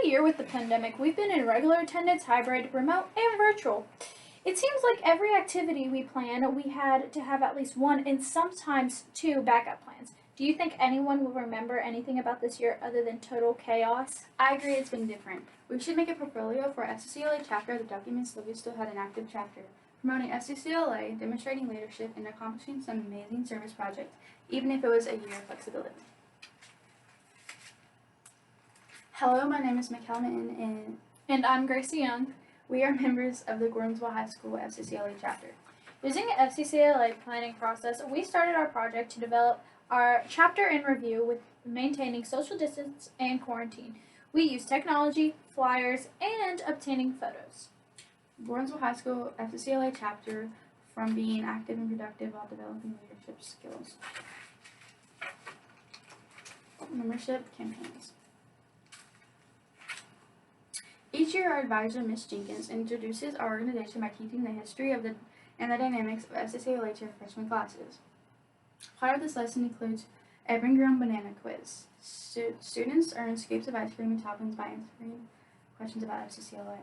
a year with the pandemic, we've been in regular attendance, hybrid, remote, and virtual. It seems like every activity we plan, we had to have at least one and sometimes two backup plans. Do you think anyone will remember anything about this year other than total chaos? I agree it's been different. We should make a portfolio for FCCLA chapter that documents that we still had an active chapter, promoting FCCLA, demonstrating leadership, and accomplishing some amazing service projects, even if it was a year of flexibility. Hello, my name is Mikkel Minton, And I'm Gracie Young. we are members of the Gordonsville High School FCCLA chapter. Using the FCCLA planning process, we started our project to develop our chapter in review with maintaining social distance and quarantine. We used technology, flyers, and obtaining photos. Gordonsville High School FCCLA chapter from being active and productive while developing leadership skills. Membership campaigns. Each year, our advisor, Ms. Jenkins, introduces our organization by teaching the history of the dynamics of FCCLA to freshman classes. Part of this lesson includes a Bring Your Own Banana quiz. Students earn scoops of ice cream and toppings by answering questions about FCCLA.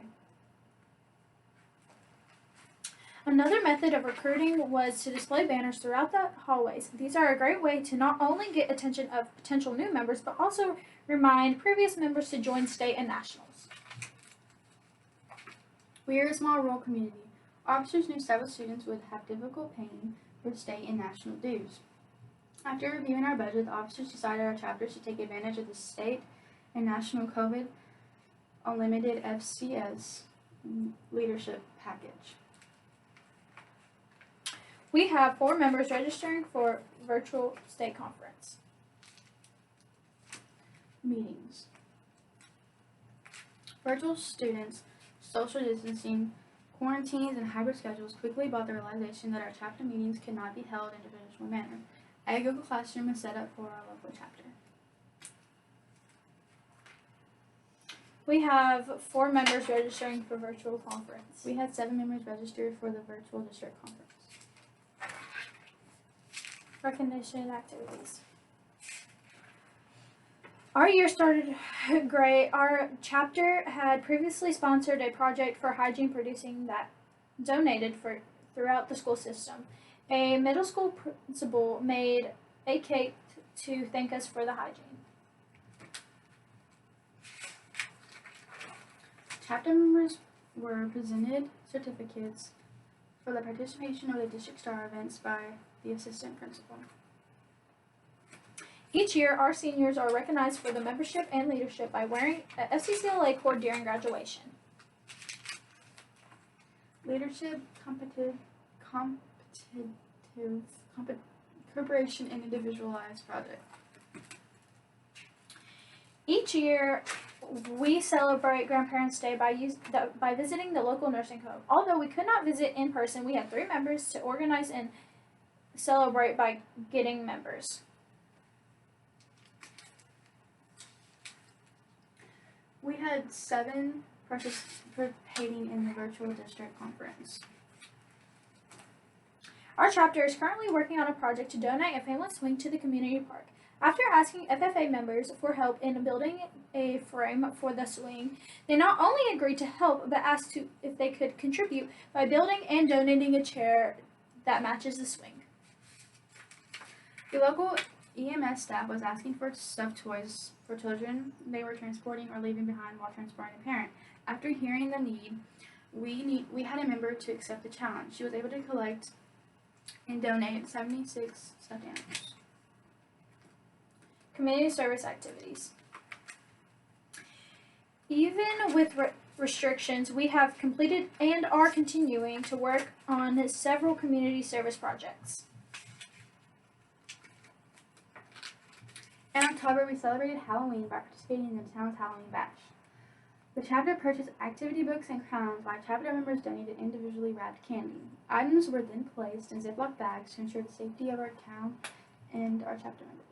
Another method of recruiting was to display banners throughout the hallways. These are a great way to not only get attention of potential new members, but also remind previous members to join state and nationals. We are a small rural community. Officers knew several students would have difficult paying for state and national dues. After reviewing our budget, the officers decided our chapter should take advantage of the state and national COVID Unlimited FCS leadership package. We have 4 members registering for virtual state conference. Meetings. Virtual students, social distancing, quarantines, and hybrid schedules quickly brought the realization that our chapter meetings could not be held in a traditional manner. A Google Classroom was set up for our local chapter. We have 4 members registering for virtual conference. We had 7 members registered for the virtual district conference. Recognition activities. Our year started great. Our chapter had previously sponsored a project for hygiene producing that donated for throughout the school system. A middle school principal made a cake to thank us for the hygiene. Chapter members were presented certificates for the participation of the District Star events by the assistant principal. Each year, our seniors are recognized for the membership and leadership by wearing a FCCLA cord during graduation. Leadership, cooperation, and individualized project. Each year, we celebrate Grandparents' Day by visiting the local nursing home. Although we could not visit in person, we had 3 members to organize and celebrate by getting members. We had 7 participating in the virtual district conference. Our chapter is currently working on a project to donate a family swing to the community park. After asking FFA members for help in building a frame for the swing, they not only agreed to help, but asked if they could contribute by building and donating a chair that matches the swing. The local EMS staff was asking for stuffed toys for children they were transporting or leaving behind while transporting a parent. After hearing the need, we had a member to accept the challenge. She was able to collect and donate 76 stuffed animals. Community service activities. Even with restrictions, we have completed and are continuing to work on several community service projects. In October, we celebrated Halloween by participating in the town's Halloween bash. The chapter purchased activity books and crowns while chapter members donated individually wrapped candy. Items were then placed in Ziploc bags to ensure the safety of our town and our chapter members.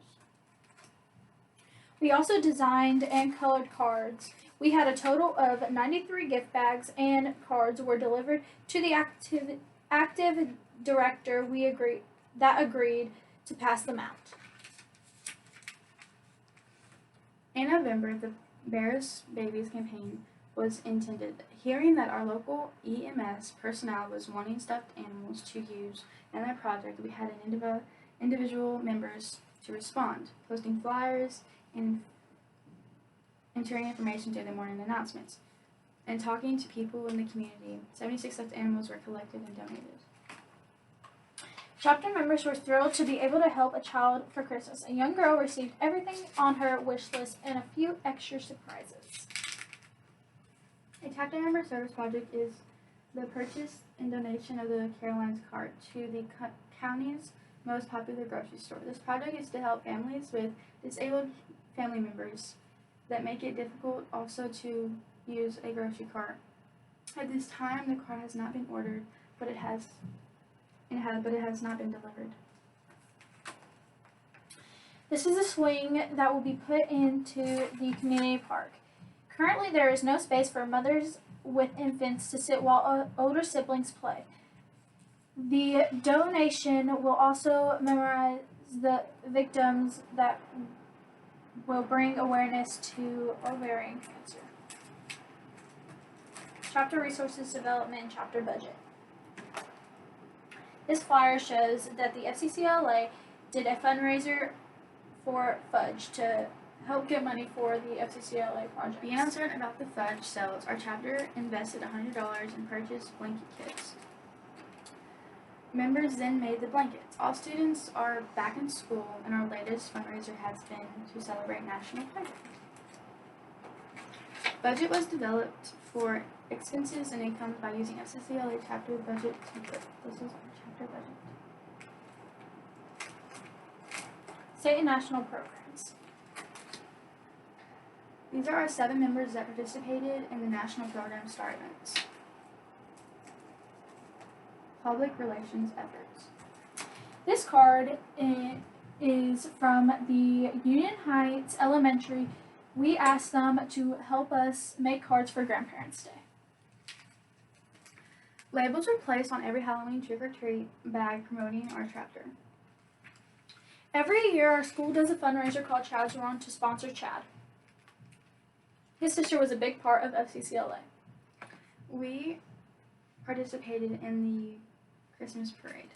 We also designed and colored cards. We had a total of 93 gift bags and cards were delivered to the active director that agreed to pass them out. In November, the Bears Babies campaign was intended. Hearing that our local EMS personnel was wanting stuffed animals to use in their project, we had an individual members to respond, posting flyers and entering information through the morning announcements. And talking to people in the community, 76 stuffed animals were collected and donated. Chapter members were thrilled to be able to help a child for Christmas. A young girl received everything on her wish list and a few extra surprises. A chapter member service project is the purchase and donation of the Carolines cart to the county's most popular grocery store. This project is to help families with disabled family members that make it difficult also to use a grocery cart. At this time, the cart has not been ordered, but it has not been delivered. This is a swing that will be put into the community park. Currently, there is no space for mothers with infants to sit while older siblings play. The donation will also memorize the victims that will bring awareness to ovarian cancer. Chapter resources development and chapter budget. This flyer shows that the FCCLA did a fundraiser for Fudge to help get money for the FCCLA project. Being uncertain about the fudge sales, our chapter invested $100 and purchased blanket kits. Members then made the blankets. All students are back in school, and our latest fundraiser has been to celebrate National Pride Day. Budget was developed for expenses and income by using FCCLA chapter budget template. This is our chapter budget. State and national programs. These are our 7 members that participated in the national program star events. Public relations efforts. This card is from the Union Heights Elementary. We asked them to help us make cards for Grandparents' Day. Labels were placed on every Halloween trick-or-treat bag promoting our chapter. Every year, our school does a fundraiser called Chad's Run to sponsor Chad. His sister was a big part of FCCLA. We participated in the Christmas parade.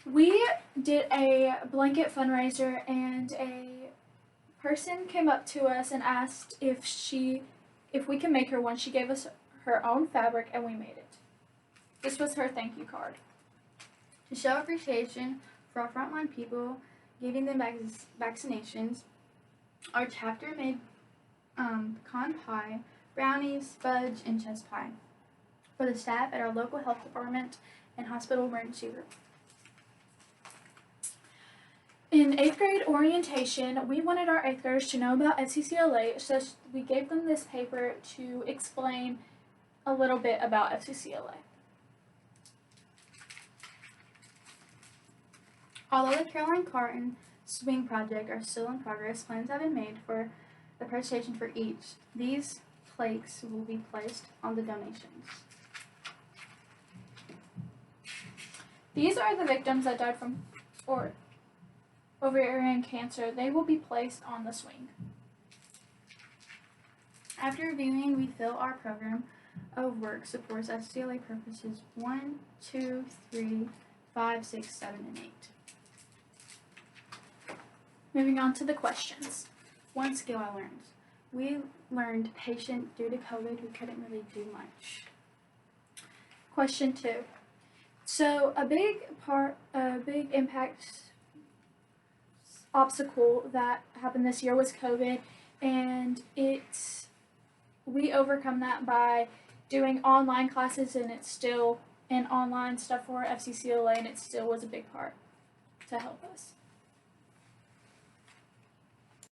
We did a blanket fundraiser, and a person came up to us and asked if we can make her one. She gave us her own fabric, and we made it. This was her thank you card. To show appreciation for our frontline people, giving them vaccinations, our chapter made pecan pie, brownies, fudge, and chess pie for the staff at our local health department and hospital emergency room. In 8th grade orientation, we wanted our 8th graders to know about FCCLA, so we gave them this paper to explain a little bit about FCCLA. Although the Caroline Cart and Swing project are still in progress, plans have been made for the presentation for each. These plaques will be placed on the donations. These are the victims that died from ovarian cancer. They will be placed on the swing. After reviewing, we feel our program of work supports FCCLA purposes 1, 2, 3, 5, 6, 7, and 8. Moving on to the questions. One skill I learned. We learned patient due to COVID. We couldn't really do much. Question 2. So a big impact obstacle that happened this year was COVID, and we overcome that by doing online classes, and it's still an online stuff for FCCLA, and it still was a big part to help us.